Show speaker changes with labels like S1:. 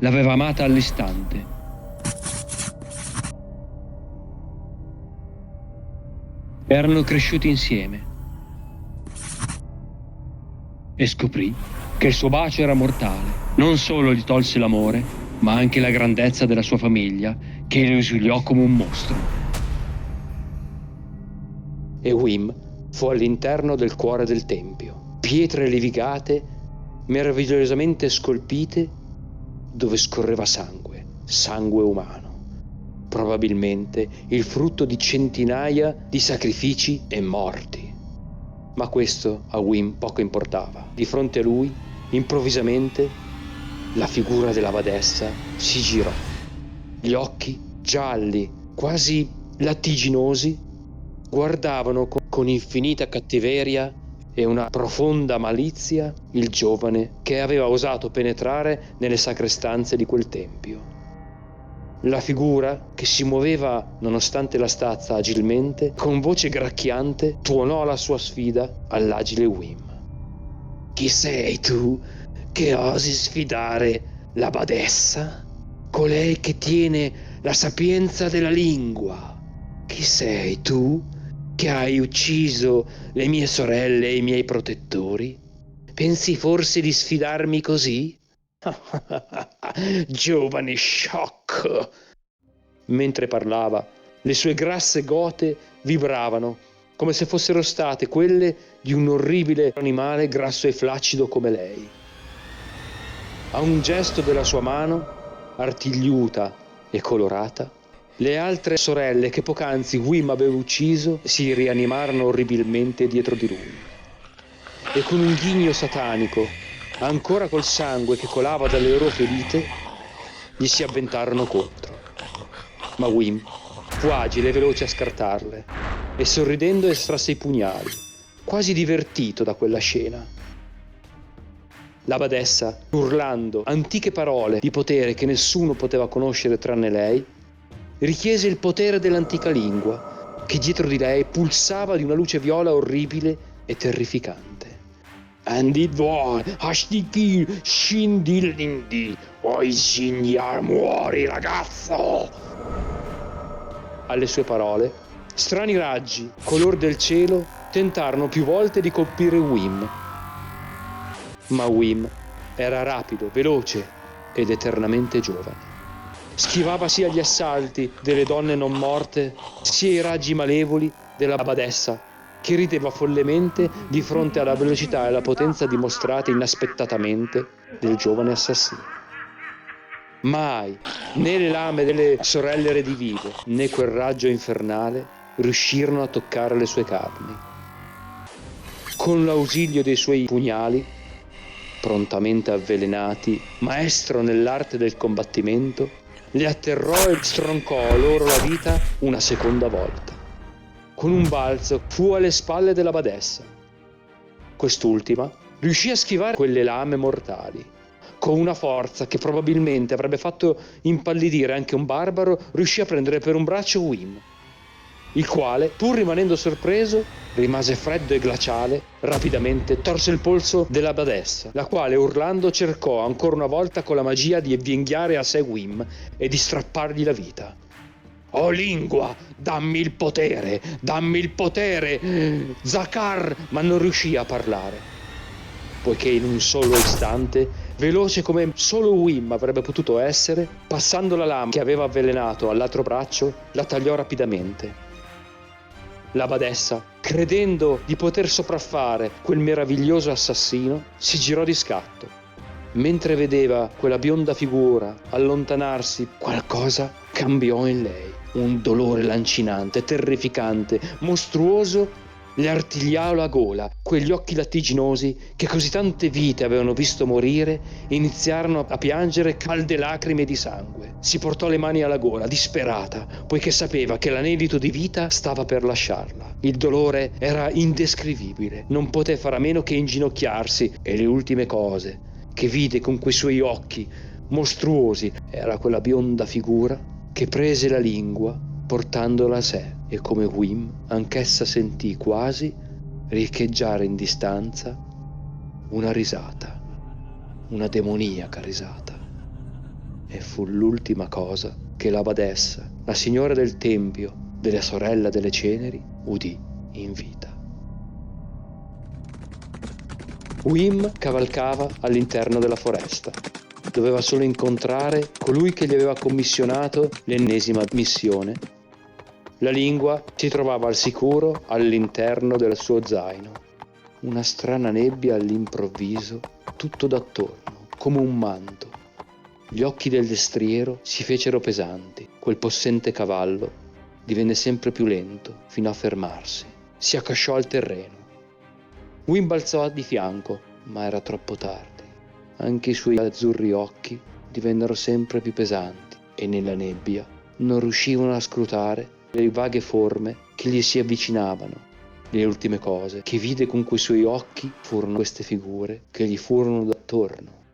S1: l'aveva amata all'istante. Erano cresciuti insieme e scoprì che il suo bacio era mortale. Non solo gli tolse l'amore, ma anche la grandezza della sua famiglia, che lo esiliò come un mostro.
S2: E Wim fu all'interno del cuore del tempio, pietre levigate, meravigliosamente scolpite, dove scorreva sangue umano, probabilmente il frutto di centinaia di sacrifici e morti. Ma questo a Wim poco importava. Di fronte a lui, improvvisamente, la figura della badessa si girò. Gli occhi gialli, quasi lattiginosi, guardavano con infinita cattiveria e una profonda malizia il giovane che aveva osato penetrare nelle sacre stanze di quel tempio. La figura, che si muoveva nonostante la stazza agilmente, con voce gracchiante, tuonò la sua sfida all'agile Wim. Chi sei tu che osi sfidare la badessa? Colei che tiene la sapienza della lingua. Chi sei tu che hai ucciso le mie sorelle e i miei protettori? Pensi forse di sfidarmi così? Giovane sciocco! Mentre parlava, le sue grasse gote vibravano come se fossero state quelle di un orribile animale grasso e flaccido come lei. A un gesto della sua mano, artigliuta e colorata, le altre sorelle che poc'anzi Wim aveva ucciso si rianimarono orribilmente dietro di lui. E con un ghigno satanico, ancora col sangue che colava dalle loro ferite, gli si avventarono contro. Ma Wim fu agile e veloce a scartarle e sorridendo estrasse i pugnali, quasi divertito da quella scena. La badessa, urlando antiche parole di potere che nessuno poteva conoscere tranne lei, richiese il potere dell'antica lingua che dietro di lei pulsava di una luce viola orribile e terrificante. Andidvoi, hashtiki, shindilindi, oi signar muori ragazzo! Alle sue parole, strani raggi, color del cielo, tentarono più volte di colpire Wim. Ma Wim era rapido, veloce ed eternamente giovane. Schivava sia gli assalti delle donne non morte, sia i raggi malevoli della badessa, che rideva follemente di fronte alla velocità e alla potenza dimostrate inaspettatamente del giovane assassino. Mai, né le lame delle sorelle redivive, né quel raggio infernale riuscirono a toccare le sue carni. Con l'ausilio dei suoi pugnali, prontamente avvelenati, maestro nell'arte del combattimento, le atterrò e stroncò loro la vita una seconda volta. Con un balzo fu alle spalle della badessa. Quest'ultima riuscì a schivare quelle lame mortali, con una forza che probabilmente avrebbe fatto impallidire anche un barbaro. Riuscì a prendere per un braccio Wim, il quale, pur rimanendo sorpreso, rimase freddo e glaciale. Rapidamente torse il polso della badessa, la quale, urlando, cercò ancora una volta con la magia di avvinghiare a sé Wim e di strappargli la vita. «Oh lingua, dammi il potere, Zakar!» Ma non riuscì a parlare, poiché in un solo istante, veloce come solo Wim avrebbe potuto essere, passando la lama che aveva avvelenato all'altro braccio, la tagliò rapidamente. La badessa, credendo di poter sopraffare quel meraviglioso assassino, si girò di scatto. Mentre vedeva quella bionda figura allontanarsi, qualcosa cambiò in lei. Un dolore lancinante, terrificante, mostruoso le artigliò la gola. Quegli occhi lattiginosi che così tante vite avevano visto morire iniziarono a piangere calde lacrime di sangue. Si portò le mani alla gola, disperata, poiché sapeva che l'anelito di vita stava per lasciarla. Il dolore era indescrivibile, non poté fare a meno che inginocchiarsi, e le ultime cose che vide con quei suoi occhi mostruosi era quella bionda figura che prese la lingua portandola a sé, e come Wim anch'essa sentì quasi riecheggiare in distanza una risata, una demoniaca risata. e fu l'ultima cosa che la badessa, la signora del tempio della sorella delle ceneri, udì in vita. Wim cavalcava all'interno della foresta. Doveva solo incontrare colui che gli aveva commissionato l'ennesima missione. La lingua si trovava al sicuro all'interno del suo zaino. Una strana nebbia all'improvviso, tutto d'attorno, come un manto. Gli occhi del destriero si fecero pesanti. Quel possente cavallo divenne sempre più lento fino a fermarsi. Si accasciò al terreno. Wim balzò di fianco, ma era troppo tardi. Anche i suoi azzurri occhi divennero sempre più pesanti e nella nebbia non riuscivano a scrutare le vaghe forme che gli si avvicinavano. Le ultime cose che vide con quei suoi occhi furono queste figure che gli furono d'attorno.